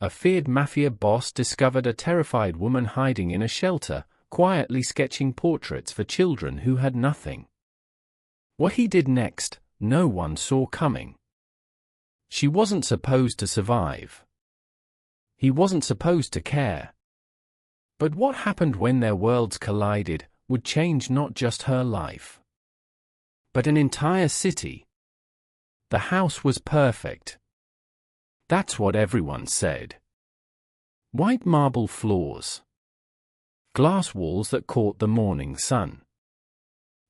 A feared Mafia boss discovered a terrified woman hiding in a shelter, quietly sketching portraits for children who had nothing. What he did next, no one saw coming. She wasn't supposed to survive. He wasn't supposed to care. But what happened when their worlds collided would change not just her life, but an entire city. The house was perfect. That's what everyone said. White marble floors. Glass walls that caught the morning sun.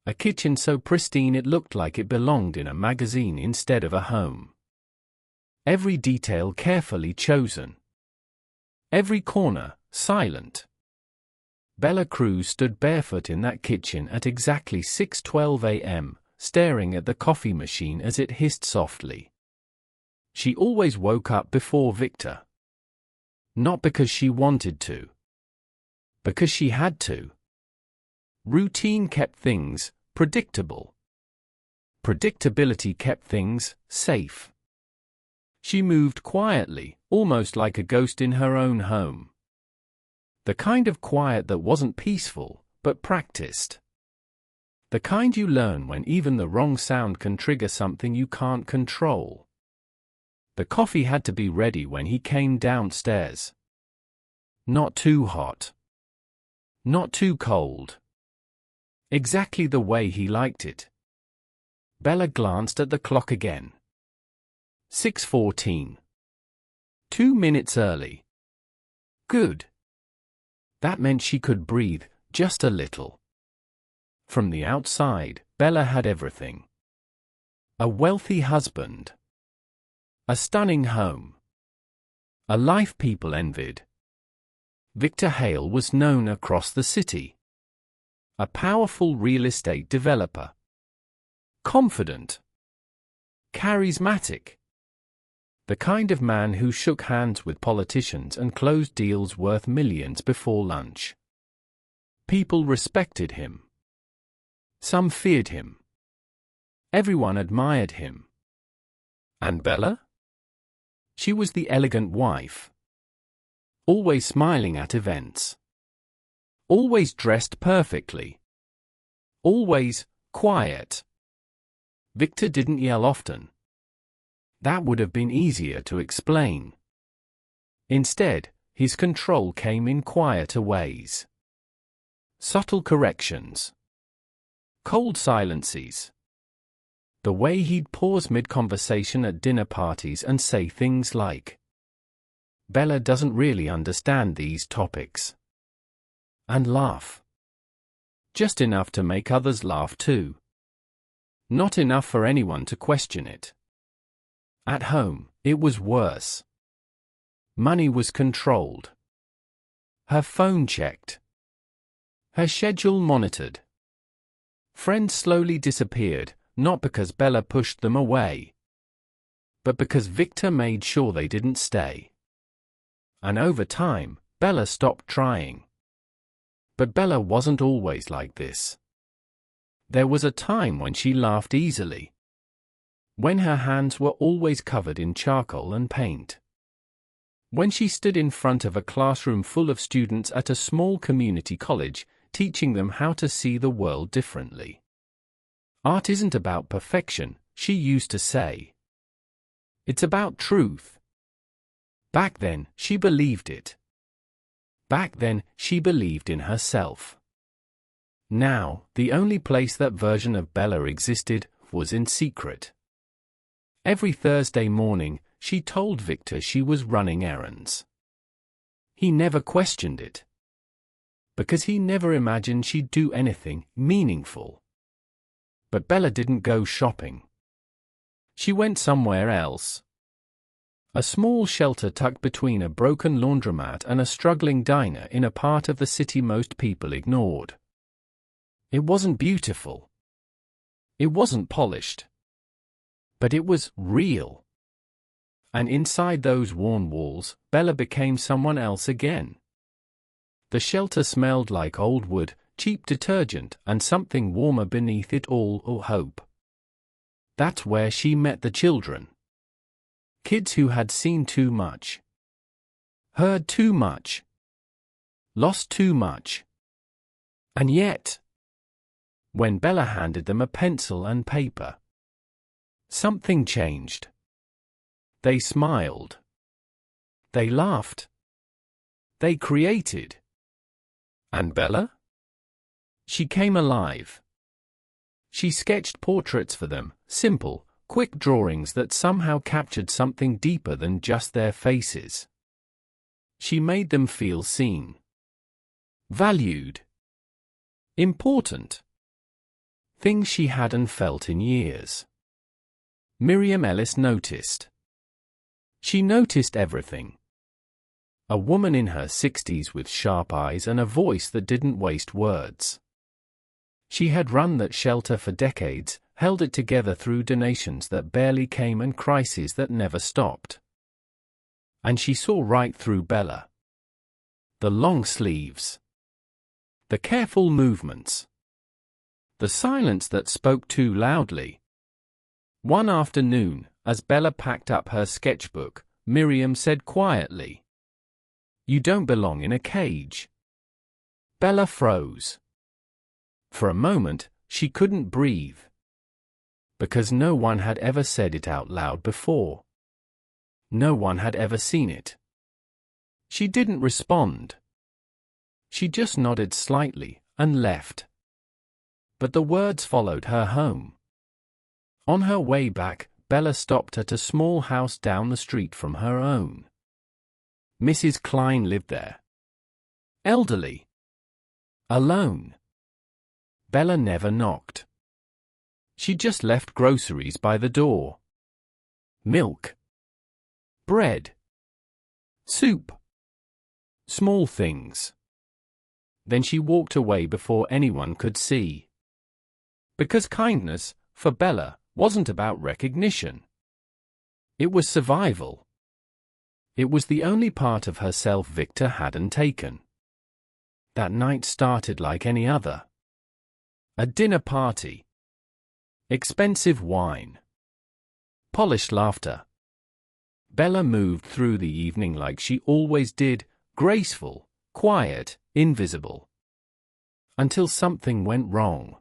A kitchen so pristine it looked like it belonged in a magazine instead of a home. Every detail carefully chosen. Every corner, silent. Bella Cruz stood barefoot in that kitchen at exactly 6:12 a.m., staring at the coffee machine as it hissed softly. She always woke up before Victor. Not because she wanted to. Because she had to. Routine kept things predictable. Predictability kept things safe. She moved quietly, almost like a ghost in her own home. The kind of quiet that wasn't peaceful, but practiced. The kind you learn when even the wrong sound can trigger something you can't control. The coffee had to be ready when he came downstairs. Not too hot. Not too cold. Exactly the way he liked it. Bella glanced at the clock again. 6:14. 2 minutes early. Good. That meant she could breathe, just a little. From the outside, Bella had everything. A wealthy husband. A stunning home. A life people envied. Victor Hale was known across the city. A powerful real estate developer. Confident. Charismatic. The kind of man who shook hands with politicians and closed deals worth millions before lunch. People respected him. Some feared him. Everyone admired him. And Bella? She was the elegant wife. Always smiling at events. Always dressed perfectly. Always quiet. Victor didn't yell often. That would have been easier to explain. Instead, his control came in quieter ways. Subtle corrections. Cold silences. The way he'd pause mid-conversation at dinner parties and say things like, "Bella doesn't really understand these topics." And laugh. Just enough to make others laugh too. Not enough for anyone to question it. At home, it was worse. Money was controlled. Her phone checked. Her schedule monitored. Friends slowly disappeared, not because Bella pushed them away, but because Victor made sure they didn't stay. And over time, Bella stopped trying. But Bella wasn't always like this. There was a time when she laughed easily. When her hands were always covered in charcoal and paint. When she stood in front of a classroom full of students at a small community college, teaching them how to see the world differently. Art isn't about perfection, she used to say. It's about truth. Back then, she believed it. Back then, she believed in herself. Now, the only place that version of Bella existed was in secret. Every Thursday morning, she told Victor she was running errands. He never questioned it. Because he never imagined she'd do anything meaningful. But Bella didn't go shopping. She went somewhere else. A small shelter tucked between a broken laundromat and a struggling diner in a part of the city most people ignored. It wasn't beautiful. It wasn't polished. But it was real. And inside those worn walls, Bella became someone else again. The shelter smelled like old wood, cheap detergent, and something warmer beneath it all, hope. That's where she met the children. Kids who had seen too much. Heard too much. Lost too much. And yet, when Bella handed them a pencil and paper, something changed. They smiled. They laughed. They created. And Bella? She came alive. She sketched portraits for them, simple, quick drawings that somehow captured something deeper than just their faces. She made them feel seen, valued, important. Things she hadn't felt in years. Miriam Ellis noticed. She noticed everything. A woman in her 60s with sharp eyes and a voice that didn't waste words. She had run that shelter for decades, held it together through donations that barely came and crises that never stopped. And she saw right through Bella. The long sleeves. The careful movements. The silence that spoke too loudly. One afternoon, as Bella packed up her sketchbook, Miriam said quietly, "You don't belong in a cage." Bella froze. For a moment, she couldn't breathe. Because no one had ever said it out loud before. No one had ever seen it. She didn't respond. She just nodded slightly and left. But the words followed her home. On her way back, Bella stopped at a small house down the street from her own. Mrs. Klein lived there. Elderly. Alone. Bella never knocked. She just left groceries by the door. Milk. Bread. Soup. Small things. Then she walked away before anyone could see. Because kindness, for Bella, wasn't about recognition. It was survival. It was the only part of herself Victor hadn't taken. That night started like any other. A dinner party. Expensive wine. Polished laughter. Bella moved through the evening like she always did, graceful, quiet, invisible. Until something went wrong.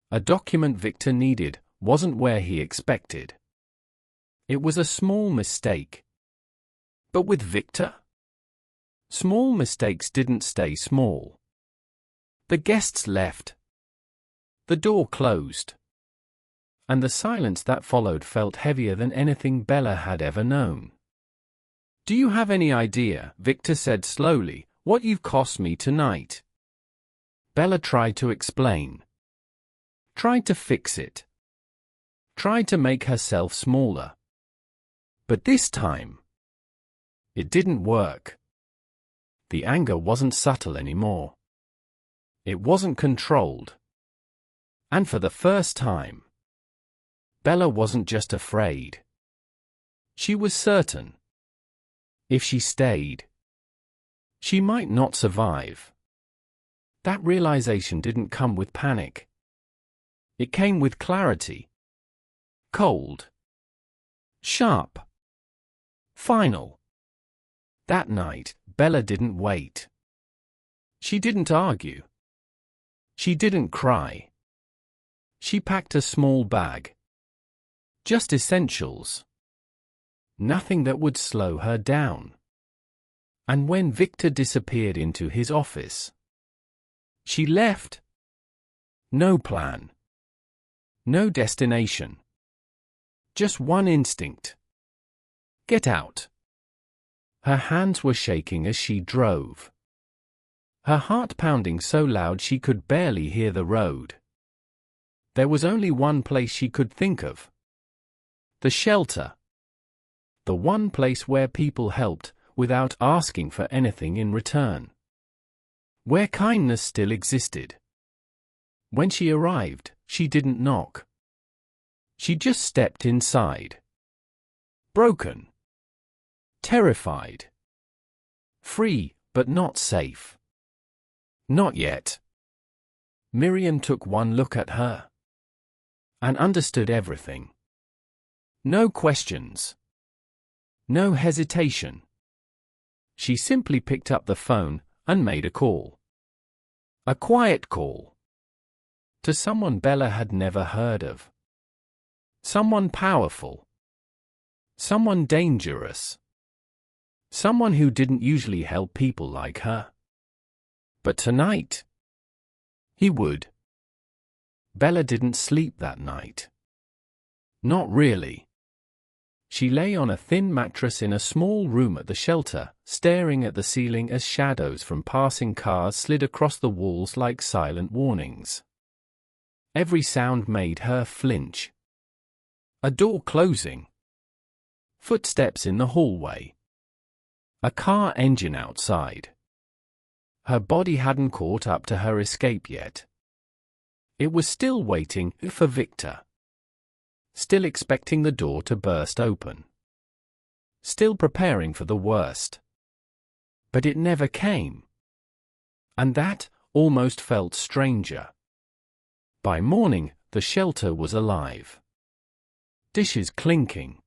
A document Victor needed wasn't where he expected. It was a small mistake. But with Victor? Small mistakes didn't stay small. The guests left. The door closed. And the silence that followed felt heavier than anything Bella had ever known. "Do you have any idea," Victor said slowly, "what you've cost me tonight?" Bella tried to explain. Tried to fix it. Tried to make herself smaller. But this time, it didn't work. The anger wasn't subtle anymore. It wasn't controlled. And for the first time, Bella wasn't just afraid. She was certain. If she stayed, she might not survive. That realization didn't come with panic. It came with clarity. Cold. Sharp. Final. That night, Bella didn't wait. She didn't argue. She didn't cry. She packed a small bag. Just essentials. Nothing that would slow her down. And when Victor disappeared into his office, she left. No plan. No destination. Just one instinct. Get out. Her hands were shaking as she drove. Her heart pounding so loud she could barely hear the road. There was only one place she could think of. The shelter. The one place where people helped, without asking for anything in return. Where kindness still existed. When she arrived, she didn't knock. She just stepped inside. Broken. Terrified. Free, but not safe. Not yet. Miriam took one look at her. And understood everything. No questions. No hesitation. She simply picked up the phone and made a call. A quiet call. To someone Bella had never heard of. Someone powerful. Someone dangerous. Someone who didn't usually help people like her. But tonight, he would. Bella didn't sleep that night. Not really. She lay on a thin mattress in a small room at the shelter, staring at the ceiling as shadows from passing cars slid across the walls like silent warnings. Every sound made her flinch. A door closing. Footsteps in the hallway. A car engine outside. Her body hadn't caught up to her escape yet. It was still waiting for Victor. Still expecting the door to burst open. Still preparing for the worst. But it never came. And that almost felt stranger. By morning, the shelter was alive. Dishes clinking.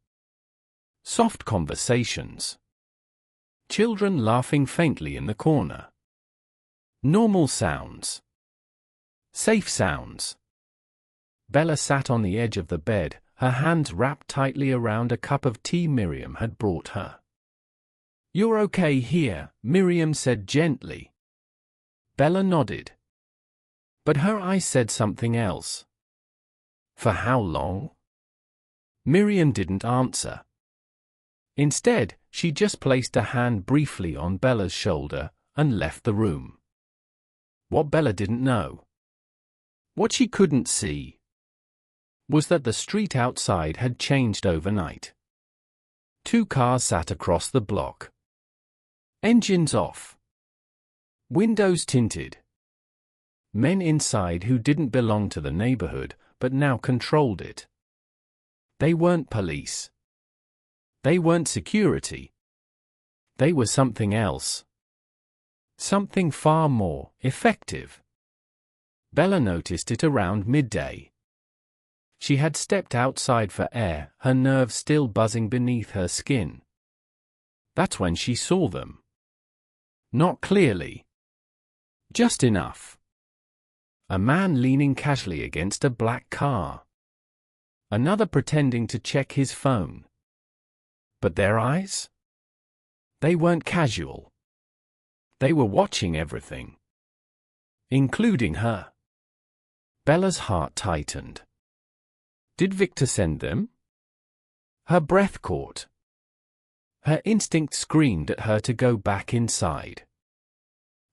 Soft conversations. Children laughing faintly in the corner. Normal sounds. Safe sounds. Bella sat on the edge of the bed, her hands wrapped tightly around a cup of tea Miriam had brought her. "You're okay here," Miriam said gently. Bella nodded. But her eyes said something else. "For how long?" Miriam didn't answer. Instead, she just placed a hand briefly on Bella's shoulder and left the room. What Bella didn't know, what she couldn't see, was that the street outside had changed overnight. 2 cars sat across the block. Engines off. Windows tinted. Men inside who didn't belong to the neighborhood, but now controlled it. They weren't police. They weren't security. They were something else. Something far more effective. Bella noticed it around midday. She had stepped outside for air, her nerves still buzzing beneath her skin. That's when she saw them. Not clearly. Just enough. A man leaning casually against a black car. Another pretending to check his phone. But their eyes? They weren't casual. They were watching everything. Including her. Bella's heart tightened. Did Victor send them? Her breath caught. Her instinct screamed at her to go back inside.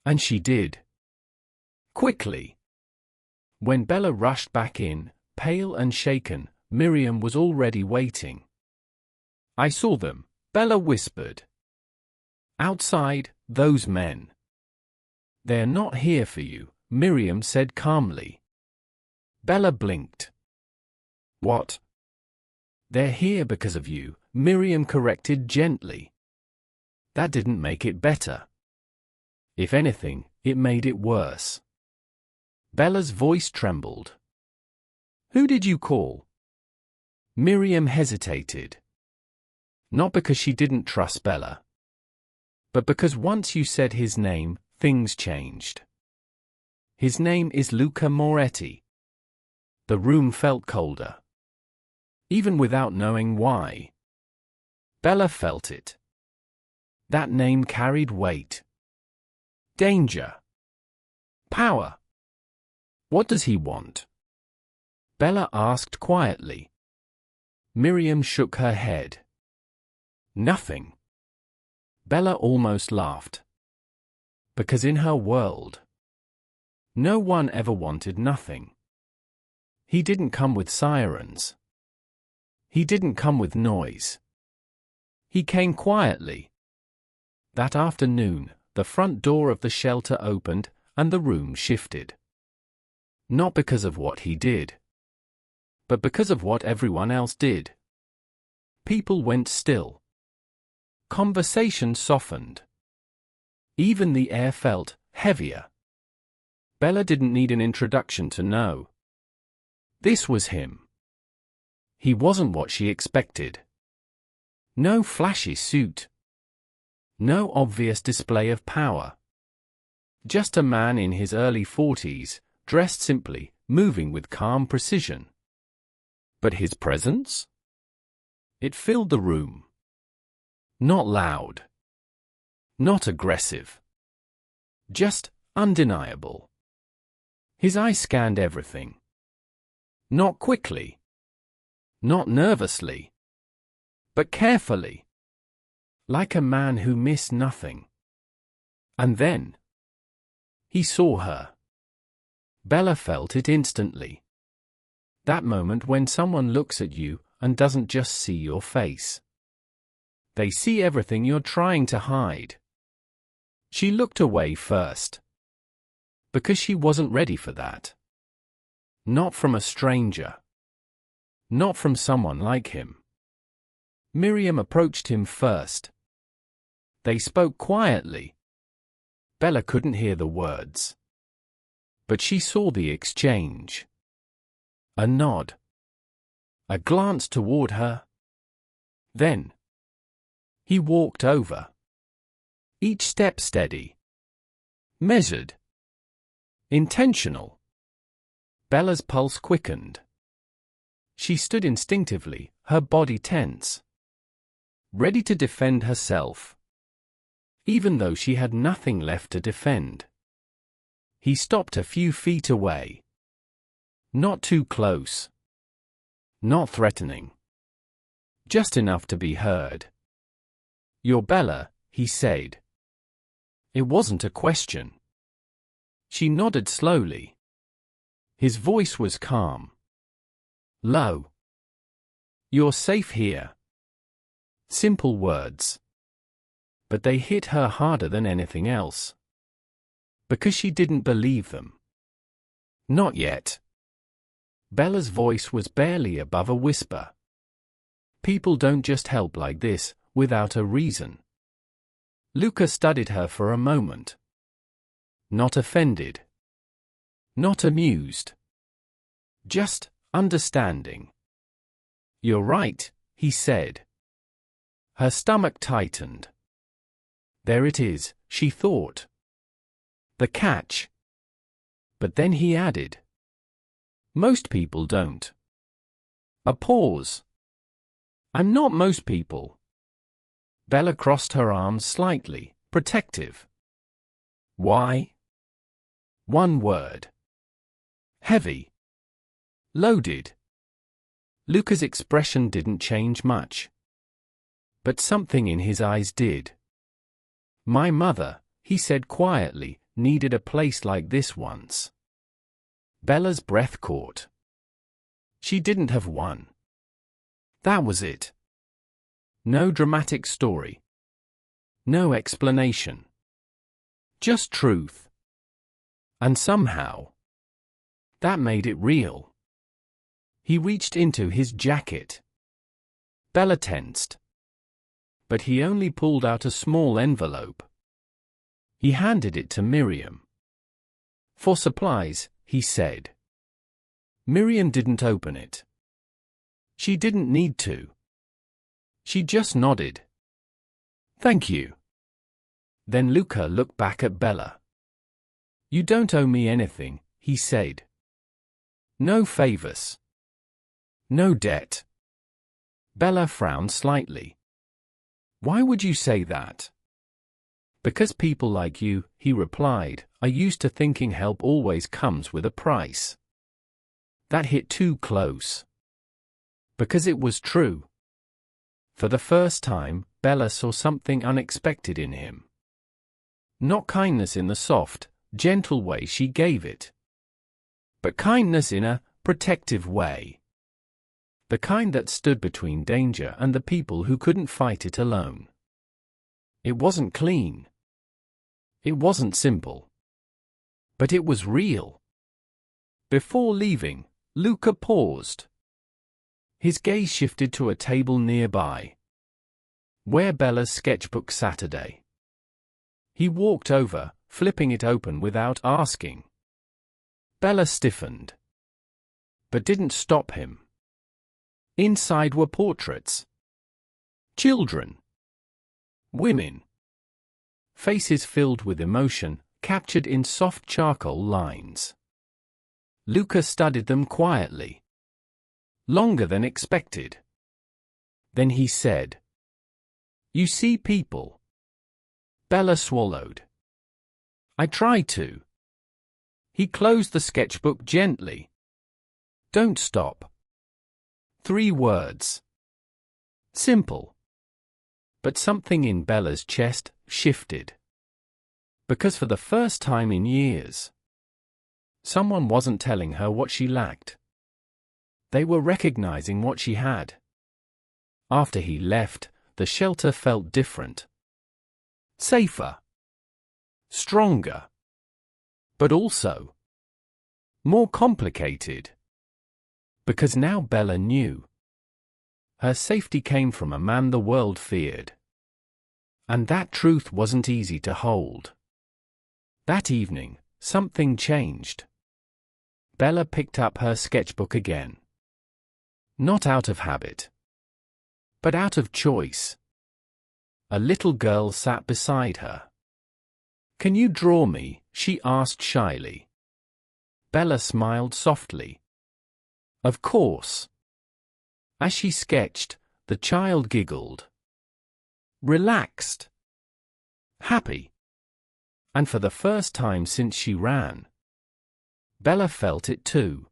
And she did. Quickly. When Bella rushed back in, pale and shaken, Miriam was already waiting. "I saw them," Bella whispered. "Outside, those men." "They're not here for you," Miriam said calmly. Bella blinked. "What?" "They're here because of you," Miriam corrected gently. That didn't make it better. If anything, it made it worse. Bella's voice trembled. "Who did you call?" Miriam hesitated. Not because she didn't trust Bella, but because once you said his name, things changed. "His name is Luca Moretti." The room felt colder. Even without knowing why. Bella felt it. That name carried weight. Danger. Power. "What does he want?" Bella asked quietly. Miriam shook her head. "Nothing." Bella almost laughed. Because in her world, no one ever wanted nothing. He didn't come with sirens. He didn't come with noise. He came quietly. That afternoon, the front door of the shelter opened, and the room shifted. Not because of what he did, but because of what everyone else did. People went still. Conversation softened. Even the air felt heavier. Bella didn't need an introduction to know. This was him. He wasn't what she expected. No flashy suit. No obvious display of power. Just a man in his early 40s, dressed simply, moving with calm precision. But his presence? It filled the room. Not loud. Not aggressive. Just undeniable. His eye scanned everything. Not quickly. Not nervously. But carefully. Like a man who missed nothing. And then he saw her. Bella felt it instantly. That moment when someone looks at you and doesn't just see your face. They see everything you're trying to hide. She looked away first. Because she wasn't ready for that. Not from a stranger. Not from someone like him. Miriam approached him first. They spoke quietly. Bella couldn't hear the words. But she saw the exchange. A nod. A glance toward her. Then he walked over. Each step steady. Measured. Intentional. Bella's pulse quickened. She stood instinctively, her body tense. Ready to defend herself. Even though she had nothing left to defend. He stopped a few feet away. Not too close. Not threatening. Just enough to be heard. "You're Bella," he said. It wasn't a question. She nodded slowly. His voice was calm. Low. "You're safe here." Simple words. But they hit her harder than anything else. Because she didn't believe them. Not yet. Bella's voice was barely above a whisper. People don't just help like this, without a reason. Luca studied her for a moment. Not offended. Not amused. Just understanding. "You're right," he said. Her stomach tightened. There it is, she thought. The catch. But then he added. Most people don't. A pause. I'm not most people. Bella crossed her arms slightly, protective. Why? One word. Heavy. Loaded. Luca's expression didn't change much. But something in his eyes did. My mother, he said quietly, needed a place like this once. Bella's breath caught. She didn't have one. That was it. No dramatic story. No explanation. Just truth. And somehow, that made it real. He reached into his jacket. Bella tensed. But he only pulled out a small envelope. He handed it to Miriam. For supplies, he said. Miriam didn't open it. She didn't need to. She just nodded. Thank you. Then Luca looked back at Bella. You don't owe me anything, he said. No favors. No debt. Bella frowned slightly. Why would you say that? Because people like you, he replied, are used to thinking help always comes with a price. That hit too close. Because it was true. For the first time, Bella saw something unexpected in him. Not kindness in the soft, gentle way she gave it. But kindness in a protective way. The kind that stood between danger and the people who couldn't fight it alone. It wasn't clean. It wasn't simple. But it was real. Before leaving, Luca paused. His gaze shifted to a table nearby, where Bella's sketchbook sat today. He walked over, flipping it open without asking. Bella stiffened. But didn't stop him. Inside were portraits. Children. Women. faces filled with emotion, captured in soft charcoal lines. Luca studied them quietly. Longer than expected. Then he said, "You see people." Bella swallowed. "I try to." He closed the sketchbook gently. "Don't stop." 3 words. Simple. But something in Bella's chest shifted. Because for the first time in years, someone wasn't telling her what she lacked. They were recognizing what she had. After he left, the shelter felt different. Safer. Stronger. But also more complicated. Because now Bella knew. Her safety came from a man the world feared. And that truth wasn't easy to hold. That evening, something changed. Bella picked up her sketchbook again. Not out of habit, but out of choice. A little girl sat beside her. "Can you draw me?" she asked shyly. Bella smiled softly. "Of course." As she sketched, the child giggled. Relaxed. Happy. And for the first time since she ran, Bella felt it too.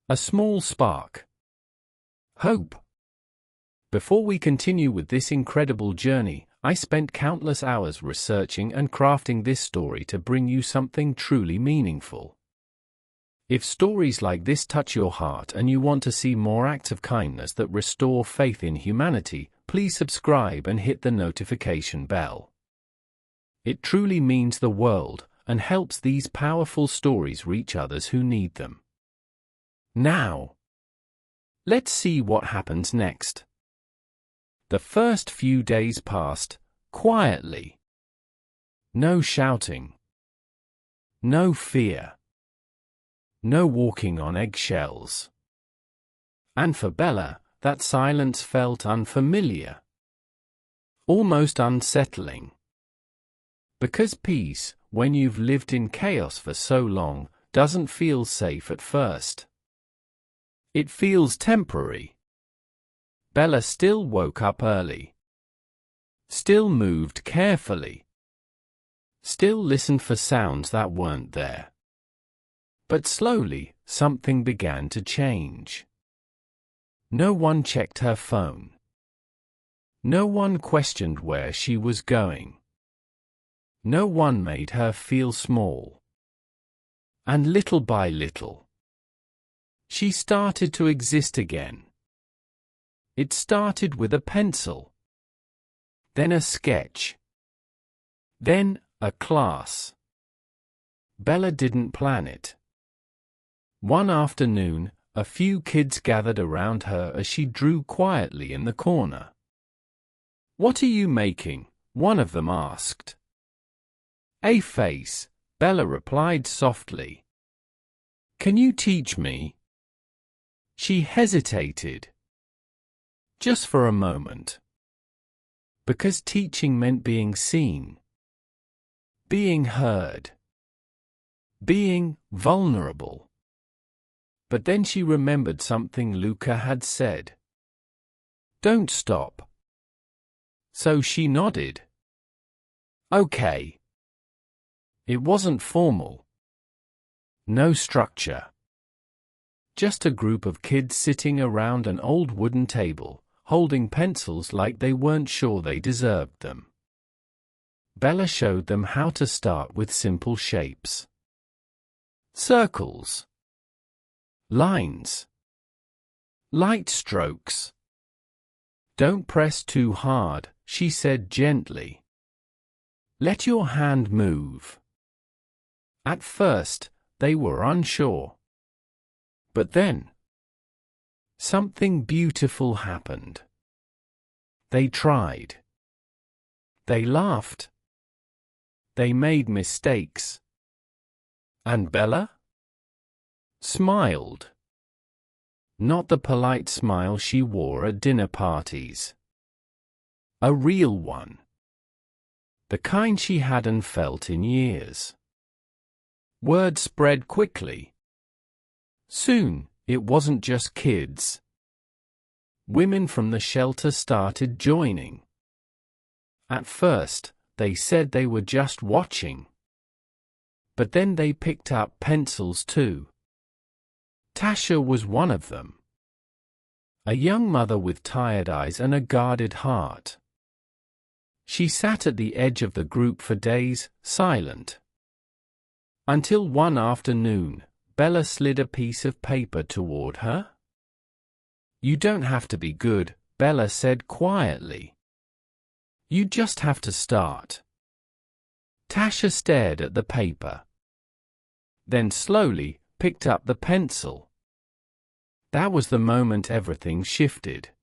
A small spark. Hope. Before we continue with this incredible journey, I spent countless hours researching and crafting this story to bring you something truly meaningful. If stories like this touch your heart and you want to see more acts of kindness that restore faith in humanity, please subscribe and hit the notification bell. It truly means the world and helps these powerful stories reach others who need them. Now, let's see what happens next. The first few days passed quietly. No shouting. No fear. No walking on eggshells. And for Bella, that silence felt unfamiliar. Almost unsettling. Because peace, when you've lived in chaos for so long, doesn't feel safe at first. It feels temporary. Bella still woke up early. Still moved carefully. Still listened for sounds that weren't there. But slowly, something began to change. No one checked her phone. No one questioned where she was going. No one made her feel small. And little by little, she started to exist again. It started with a pencil. Then a sketch. Then, a class. Bella didn't plan it. One afternoon, a few kids gathered around her as she drew quietly in the corner. "What are you making?" one of them asked. "A face," Bella replied softly. "Can you teach me?" She hesitated. Just for a moment. Because teaching meant being seen. Being heard. Being vulnerable. But then she remembered something Luca had said. "Don't stop." So she nodded. Okay. It wasn't formal. No structure. Just a group of kids sitting around an old wooden table, holding pencils like they weren't sure they deserved them. Bella showed them how to start with simple shapes. Circles. Lines. Light strokes. "Don't press too hard," she said gently. "Let your hand move." At first, they were unsure. But then, something beautiful happened. They tried. They laughed. They made mistakes. And Bella? Smiled. Not the polite smile she wore at dinner parties. A real one. The kind she hadn't felt in years. Word spread quickly. Soon, it wasn't just kids. Women from the shelter started joining. At first, they said they were just watching. But then they picked up pencils too. Tasha was one of them. A young mother with tired eyes and a guarded heart. She sat at the edge of the group for days, silent. Until one afternoon, Bella slid a piece of paper toward her. "You don't have to be good," Bella said quietly. "You just have to start." Tasha stared at the paper. Then slowly picked up the pencil. That was the moment everything shifted.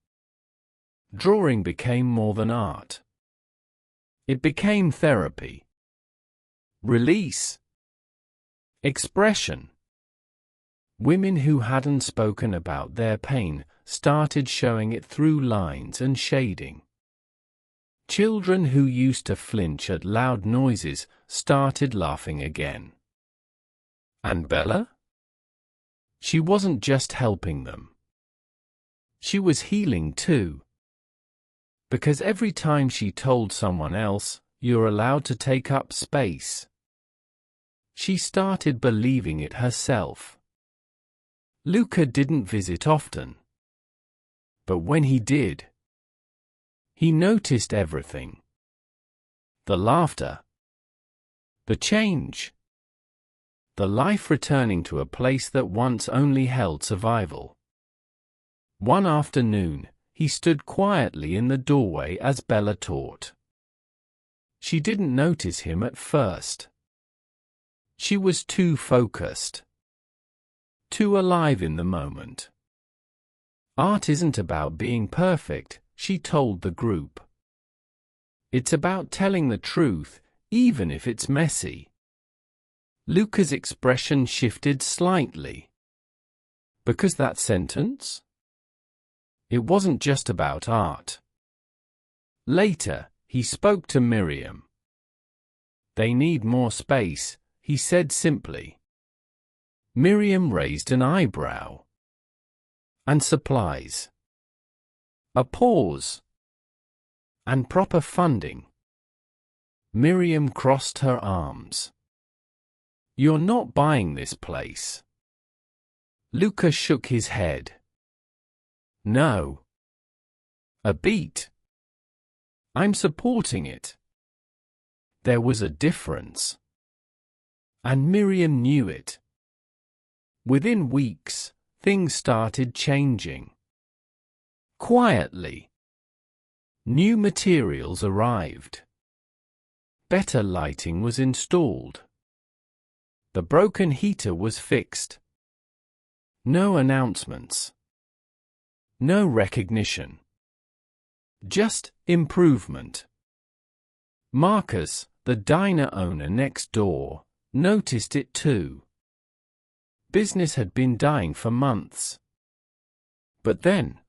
Drawing became more than art. It became therapy. Release. Expression. Women who hadn't spoken about their pain started showing it through lines and shading. Children who used to flinch at loud noises started laughing again. And Bella? She wasn't just helping them. She was healing too. Because every time she told someone else, "You're allowed to take up space," she started believing it herself. Luca didn't visit often. But when he did, he noticed everything. The laughter. The change. The life returning to a place that once only held survival. One afternoon, he stood quietly in the doorway as Bella taught. She didn't notice him at first. She was too focused. Too alive in the moment. Art isn't about being perfect, she told the group. It's about telling the truth, even if it's messy. Luca's expression shifted slightly. Because that sentence? It wasn't just about art. Later, he spoke to Miriam. "They need more space," he said simply. Miriam raised an eyebrow. "And supplies." A pause. "And proper funding." Miriam crossed her arms. "You're not buying this place." Luca shook his head. "No." A beat. "I'm supporting it." There was a difference. And Miriam knew it. Within weeks, things started changing. Quietly. New materials arrived. Better lighting was installed. The broken heater was fixed. No announcements. No recognition. Just improvement. Marcus, the diner owner next door, noticed it too. Business had been dying for months. But then,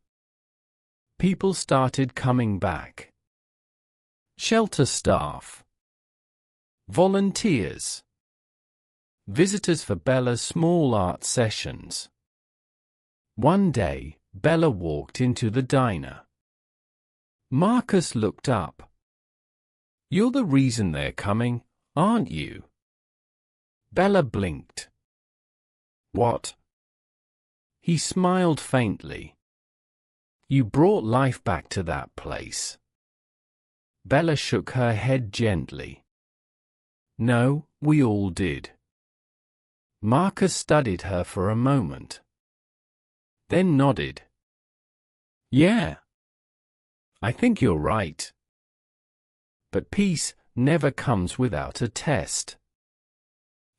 people started coming back. Shelter staff. Volunteers. Visitors for Bella's small art sessions. One day, Bella walked into the diner. Marcus looked up. "You're the reason they're coming, aren't you?" Bella blinked. "What?" He smiled faintly. "You brought life back to that place." Bella shook her head gently. "No, we all did." Marcus studied her for a moment. Then nodded. "Yeah. I think you're right. But peace never comes without a test."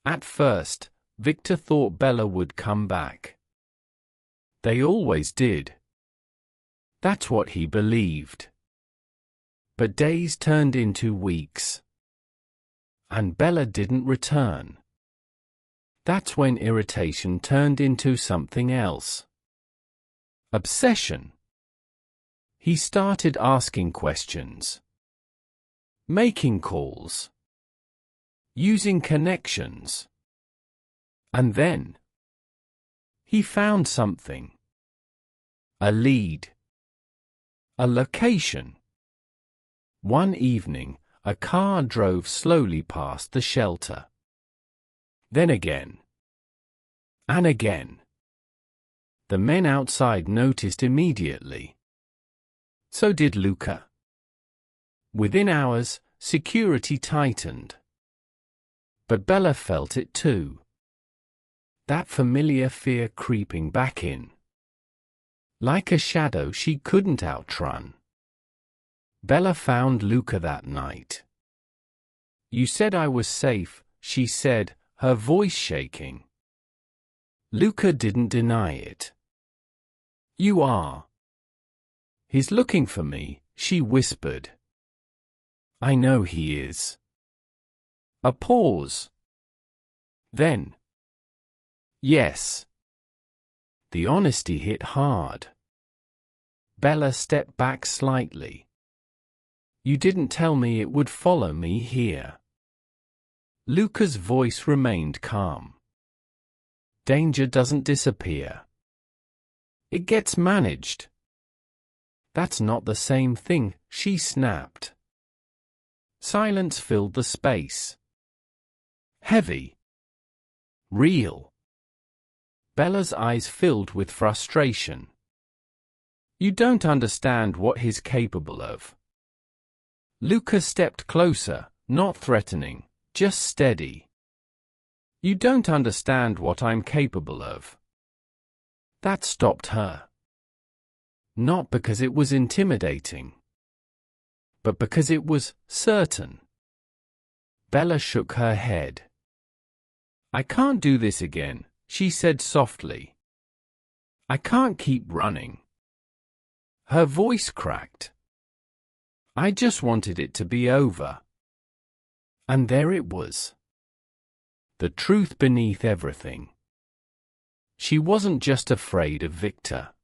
At first, Victor thought Bella would come back. They always did. That's what he believed. But days turned into weeks. And Bella didn't return. That's when irritation turned into something else. Obsession. He started asking questions. making calls, using connections. And then he found something. A lead. A location. One evening, a car drove slowly past the shelter. Then again. And again. The men outside noticed immediately. So did Luca. Within hours, security tightened. But Bella felt it too. That familiar fear creeping back in. Like a shadow she couldn't outrun. Bella found Luca that night. "You said I was safe," she said, her voice shaking. Luca didn't deny it. "You are." "He's looking for me," she whispered. "I know he is." A pause. Then, "Yes." The honesty hit hard. Bella stepped back slightly. "You didn't tell me it would follow me here." Luca's voice remained calm. "Danger doesn't disappear. It gets managed." "That's not the same thing," she snapped. Silence filled the space. Heavy. Real. Bella's eyes filled with frustration. "You don't understand what he's capable of." Luca stepped closer, not threatening, just steady. "You don't understand what I'm capable of." That stopped her. Not because it was intimidating, but because it was certain. Bella shook her head. "I can't do this again," she said softly. "I can't keep running." Her voice cracked. "I just wanted it to be over." And there it was. The truth beneath everything. She wasn't just afraid of Victor.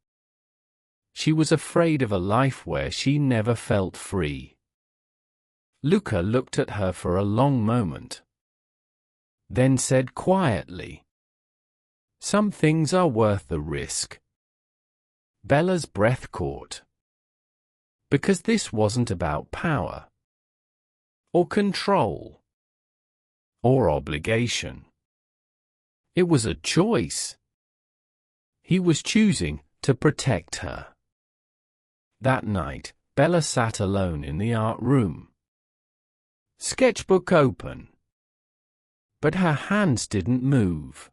She was afraid of a life where she never felt free. Luca looked at her for a long moment. Then said quietly, "Some things are worth the risk." Bella's breath caught. Because this wasn't about power. Or control. Or obligation. It was a choice. He was choosing to protect her. That night, Bella sat alone in the art room. Sketchbook open. But her hands didn't move.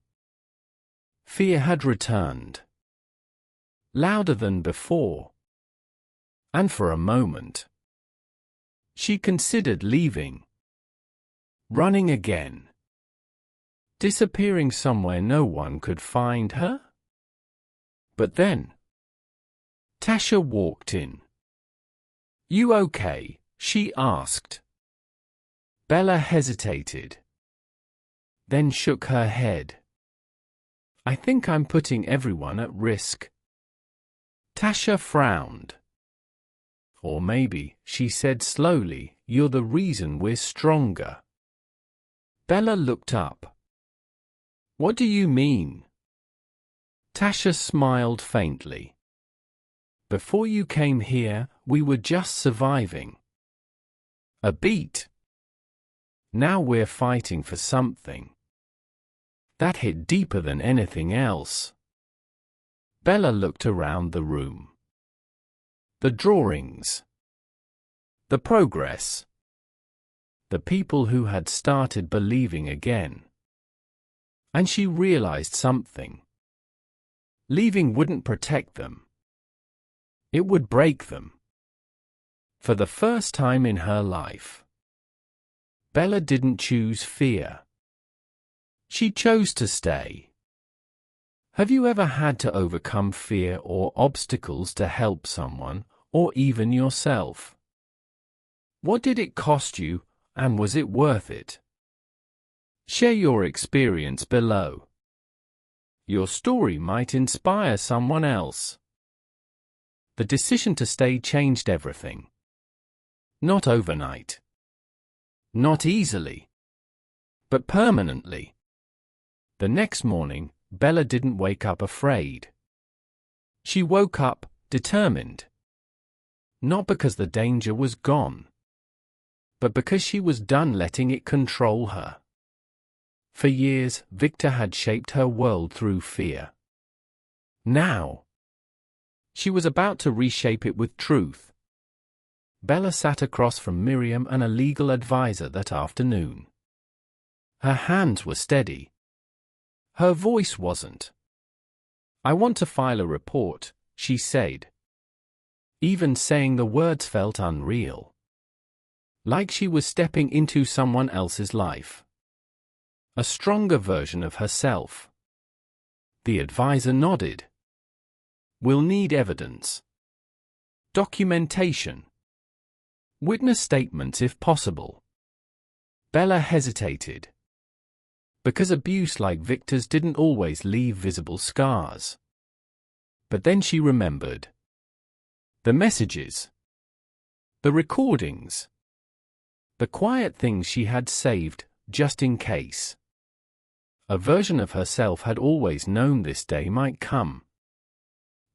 Fear had returned. Louder than before. And for a moment, she considered leaving. Running again. Disappearing somewhere no one could find her. But then, Tasha walked in. "You okay?" she asked. Bella hesitated. Then shook her head. "I think I'm putting everyone at risk." Tasha frowned. "Or maybe," she said slowly, "you're the reason we're stronger." Bella looked up. "What do you mean?" Tasha smiled faintly. "Before you came here, we were just surviving. A beat. Now we're fighting for something. That hit deeper than anything else." Bella looked around the room. The drawings. The progress. The people who had started believing again. And she realized something. Leaving wouldn't protect them. It would break them. For the first time in her life, Bella didn't choose fear. She chose to stay. Have you ever had to overcome fear or obstacles to help someone, or even yourself? What did it cost you, and was it worth it? Share your experience below. Your story might inspire someone else. The decision to stay changed everything. Not overnight. Not easily, but permanently. The next morning, Bella didn't wake up afraid. She woke up determined. Not because the danger was gone, but because she was done letting it control her. For years, Victor had shaped her world through fear. Now, she was about to reshape it with truth. Bella sat across from Miriam and a legal advisor that afternoon. Her hands were steady. Her voice wasn't. "I want to file a report," she said. Even saying the words felt unreal. Like she was stepping into someone else's life. A stronger version of herself. The advisor nodded. "We'll need evidence. Documentation. Witness statements if possible." Bella hesitated. Because abuse like Victor's didn't always leave visible scars. But then she remembered. The messages. The recordings. The quiet things she had saved, just in case. A version of herself had always known this day might come.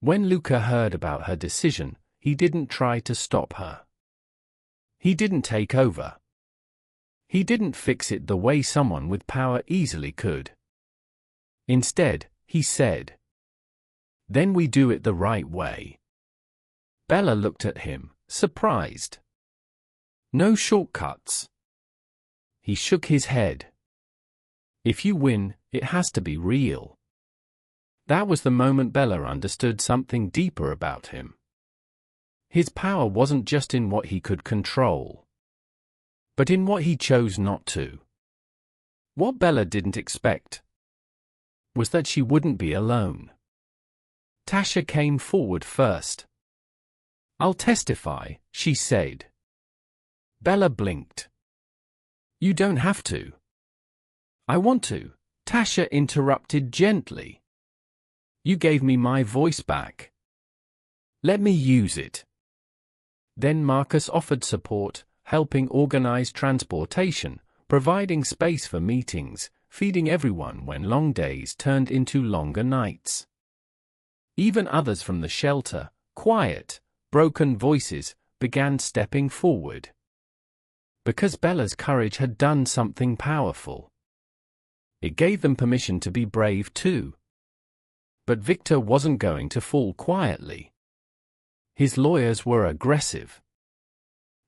When Luca heard about her decision, he didn't try to stop her. He didn't take over. He didn't fix it the way someone with power easily could. Instead, he said, "Then we do it the right way." Bella looked at him, surprised. "No shortcuts." He shook his head. "If you win, it has to be real." That was the moment Bella understood something deeper about him. His power wasn't just in what he could control, but in what he chose not to. What Bella didn't expect was that she wouldn't be alone. Tasha came forward first. "I'll testify," she said. Bella blinked. "You don't have to." "I want to," Tasha interrupted gently. "You gave me my voice back. Let me use it." Then Marcus offered support, helping organize transportation, providing space for meetings, feeding everyone when long days turned into longer nights. Even others from the shelter, quiet, broken voices, began stepping forward. Because Bella's courage had done something powerful. It gave them permission to be brave too. But Victor wasn't going to fall quietly. His lawyers were aggressive.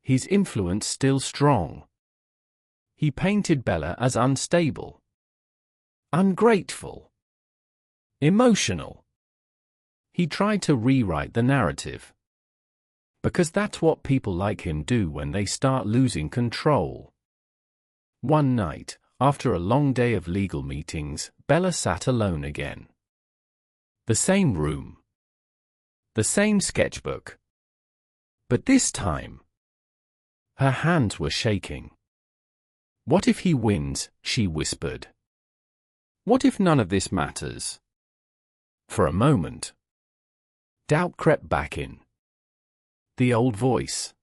His influence still strong. He painted Bella as unstable, ungrateful, emotional. He tried to rewrite the narrative. Because that's what people like him do when they start losing control. One night, after a long day of legal meetings, Bella sat alone again. The same room. The same sketchbook. But this time, her hands were shaking. "What if he wins?" she whispered. "What if none of this matters?" For a moment, doubt crept back in. The old voice.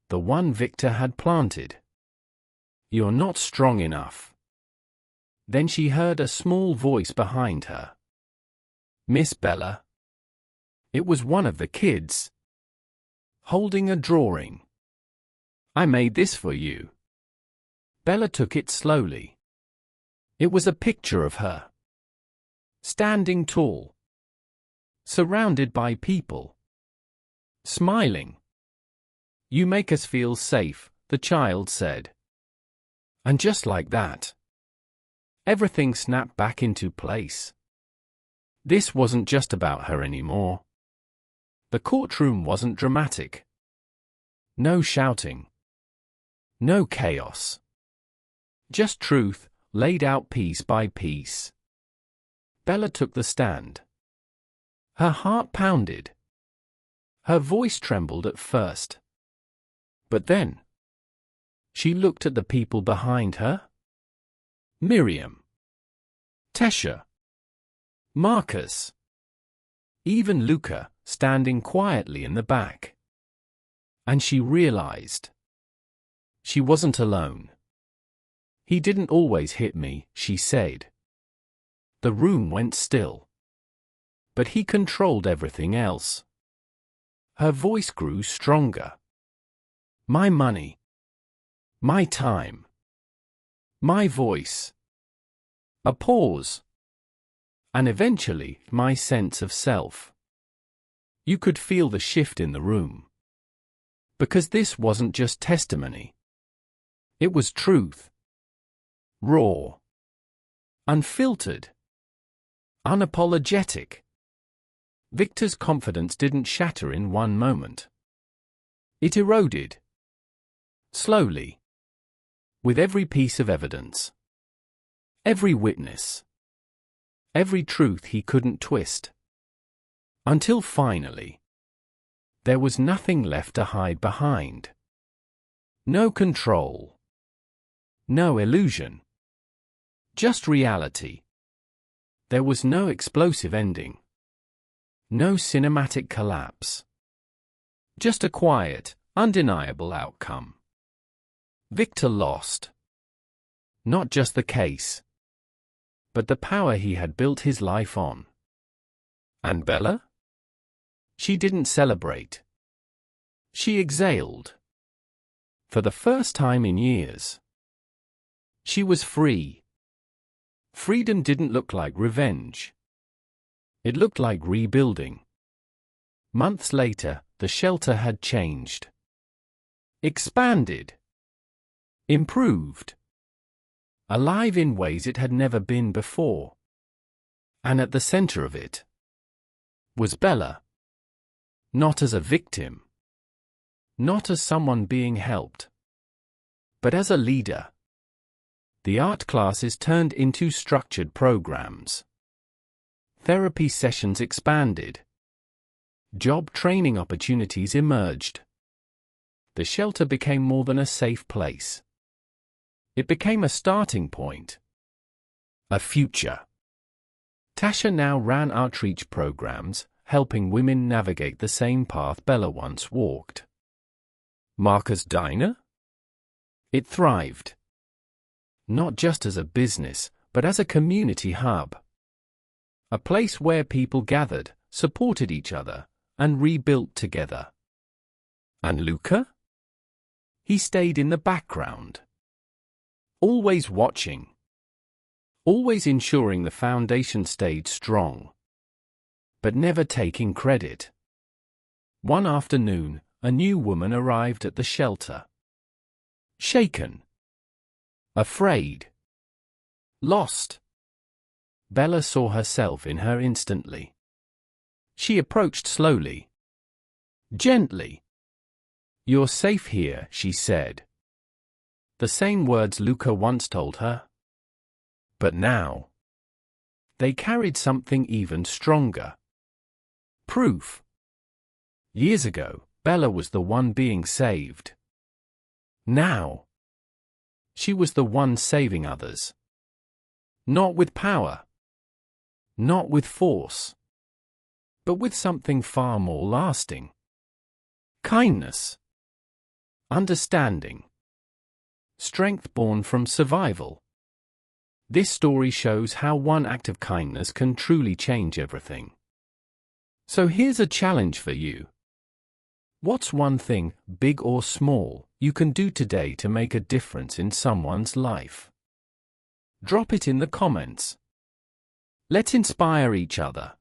The one Victor had planted. "You're not strong enough." Then she heard a small voice behind her. "Miss Bella." It was one of the kids. Holding a drawing. "I made this for you." Bella took it slowly. It was a picture of her. Standing tall. Surrounded by people. Smiling. "You make us feel safe," the child said. And just like that, everything snapped back into place. This wasn't just about her anymore. The courtroom wasn't dramatic. No shouting. No chaos. Just truth, laid out piece by piece. Bella took the stand. Her heart pounded. Her voice trembled at first. But then, she looked at the people behind her. Miriam. Tasha. Marcus. Even Luca, standing quietly in the back. And she realized. She wasn't alone. He didn't always hit me, she said. The room went still. But he controlled everything else. Her voice grew stronger. My money. My time. My voice. A pause. And eventually, my sense of self. You could feel the shift in the room. Because this wasn't just testimony. It was truth. Raw. Unfiltered. Unapologetic. Victor's confidence didn't shatter in one moment. It eroded. Slowly. With every piece of evidence. Every witness. Every truth he couldn't twist. Until finally, there was nothing left to hide behind. No control. No illusion. Just reality. There was no explosive ending. No cinematic collapse. Just a quiet, undeniable outcome. Victor lost. Not just the case, but the power he had built his life on. And Bella? She didn't celebrate. She exhaled. For the first time in years. She was free. Freedom didn't look like revenge. It looked like rebuilding. Months later, the shelter had changed. Expanded. Improved. Alive in ways it had never been before. And at the center of it was Bella. Not as a victim. Not as someone being helped. But as a leader. The art classes turned into structured programs. Therapy sessions expanded. Job training opportunities emerged. The shelter became more than a safe place. It became a starting point. A future. Tasha now ran outreach programs, helping women navigate the same path Bella once walked. Marcus Diner? It thrived. Not just as a business, but as a community hub. A place where people gathered, supported each other, and rebuilt together. And Luca? He stayed in the background. Always watching. Always ensuring the foundation stayed strong. But never taking credit. One afternoon, a new woman arrived at the shelter. Shaken. Afraid. Lost. Bella saw herself in her instantly. She approached slowly. Gently. "You're safe here," she said. The same words Luca once told her. But now, they carried something even stronger. Proof. Years ago, Bella was the one being saved. Now, she was the one saving others. Not with power. Not with force. But with something far more lasting. Kindness. Understanding. Strength born from survival. This story shows how one act of kindness can truly change everything. So here's a challenge for you. What's one thing, big or small, you can do today to make a difference in someone's life? Drop it in the comments. Let's inspire each other.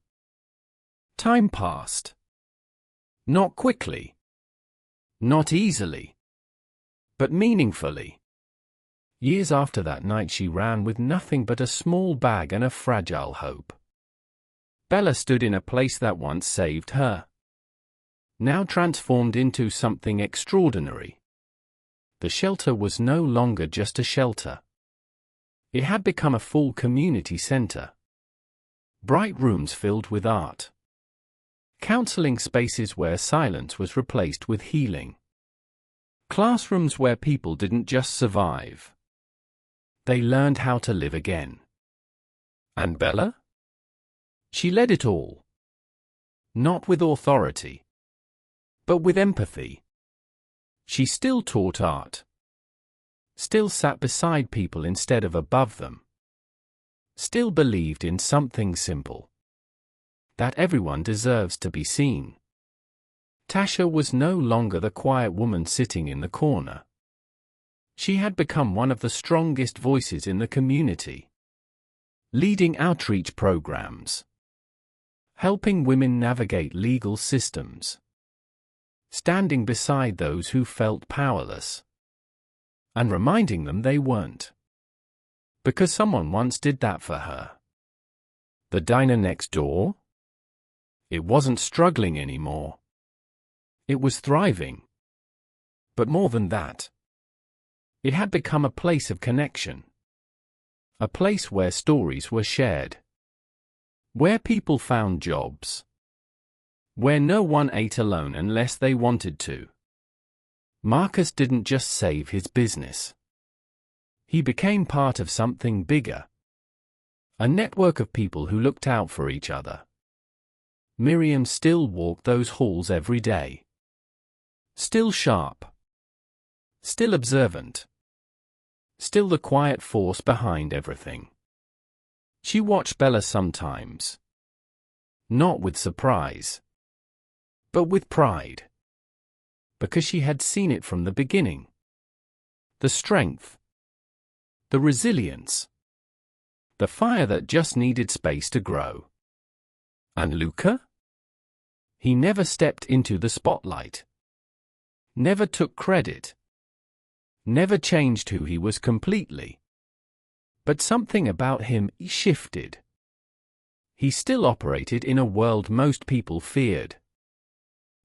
Time passed. Not quickly. Not easily. But meaningfully. Years after that night she ran with nothing but a small bag and a fragile hope. Bella stood in a place that once saved her. Now transformed into something extraordinary. The shelter was no longer just a shelter. It had become a full community center. Bright rooms filled with art. Counseling spaces where silence was replaced with healing. Classrooms where people didn't just survive. They learned how to live again. And Bella? She led it all. Not with authority, but with empathy. She still taught art. Still sat beside people instead of above them. Still believed in something simple. That everyone deserves to be seen. Tasha was no longer the quiet woman sitting in the corner. She had become one of the strongest voices in the community. Leading outreach programs. Helping women navigate legal systems. Standing beside those who felt powerless. And reminding them they weren't. Because someone once did that for her. The diner next door? It wasn't struggling anymore. It was thriving. But more than that. It had become a place of connection. A place where stories were shared. Where people found jobs. Where no one ate alone unless they wanted to. Marcus didn't just save his business. He became part of something bigger. A network of people who looked out for each other. Miriam still walked those halls every day. Still sharp. Still observant. Still the quiet force behind everything. She watched Bella sometimes. Not with surprise. But with pride. Because she had seen it from the beginning. The strength. The resilience. The fire that just needed space to grow. And Luca? He never stepped into the spotlight. Never took credit. Never changed who he was completely. But something about him shifted. He still operated in a world most people feared.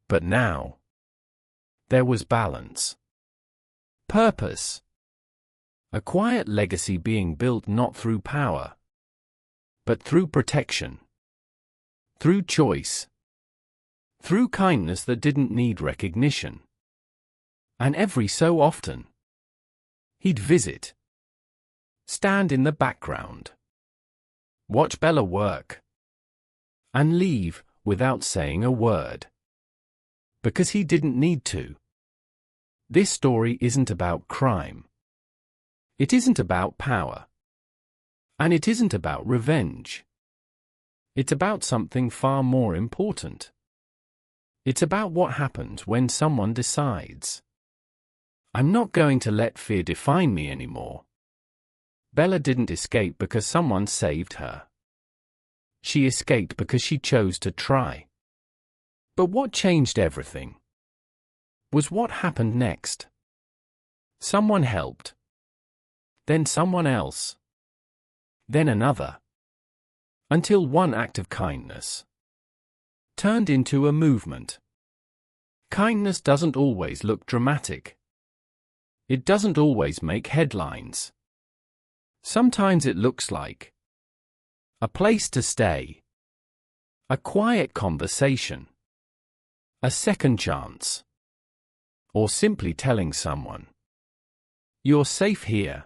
But now, there was balance. Purpose. A quiet legacy being built not through power, but through protection. Through choice. Through kindness that didn't need recognition. And every so often, he'd visit. Stand in the background. Watch Bella work. And leave, without saying a word. Because he didn't need to. This story isn't about crime. It isn't about power. And it isn't about revenge. It's about something far more important. It's about what happens when someone decides. I'm not going to let fear define me anymore. Bella didn't escape because someone saved her. She escaped because she chose to try. But what changed everything was what happened next. Someone helped. Then someone else. Then another. Until one act of kindness turned into a movement. Kindness doesn't always look dramatic. It doesn't always make headlines. Sometimes it looks like a place to stay, a quiet conversation, a second chance, or simply telling someone, "You're safe here."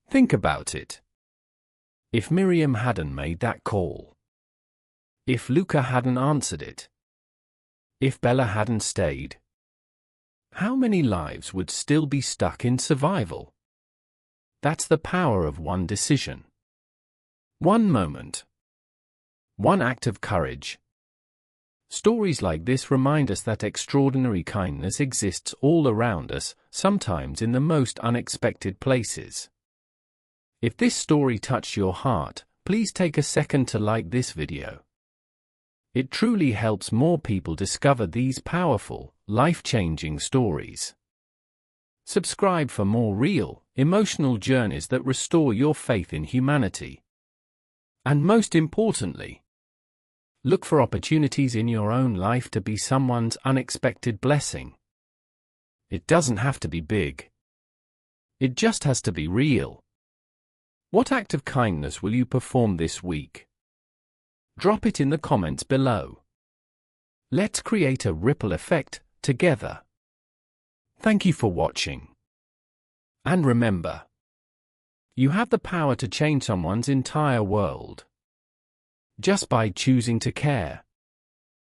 Think about it. If Miriam hadn't made that call, if Luca hadn't answered it, if Bella hadn't stayed, how many lives would still be stuck in survival? That's the power of one decision. One moment. One act of courage. Stories like this remind us that extraordinary kindness exists all around us, sometimes in the most unexpected places. If this story touched your heart, please take a second to like this video. It truly helps more people discover these powerful, life-changing stories. Subscribe for more real, emotional journeys that restore your faith in humanity. And most importantly, look for opportunities in your own life to be someone's unexpected blessing. It doesn't have to be big. It just has to be real. What act of kindness will you perform this week? Drop it in the comments below. Let's create a ripple effect together. Thank you for watching. And remember, you have the power to change someone's entire world. Just by choosing to care.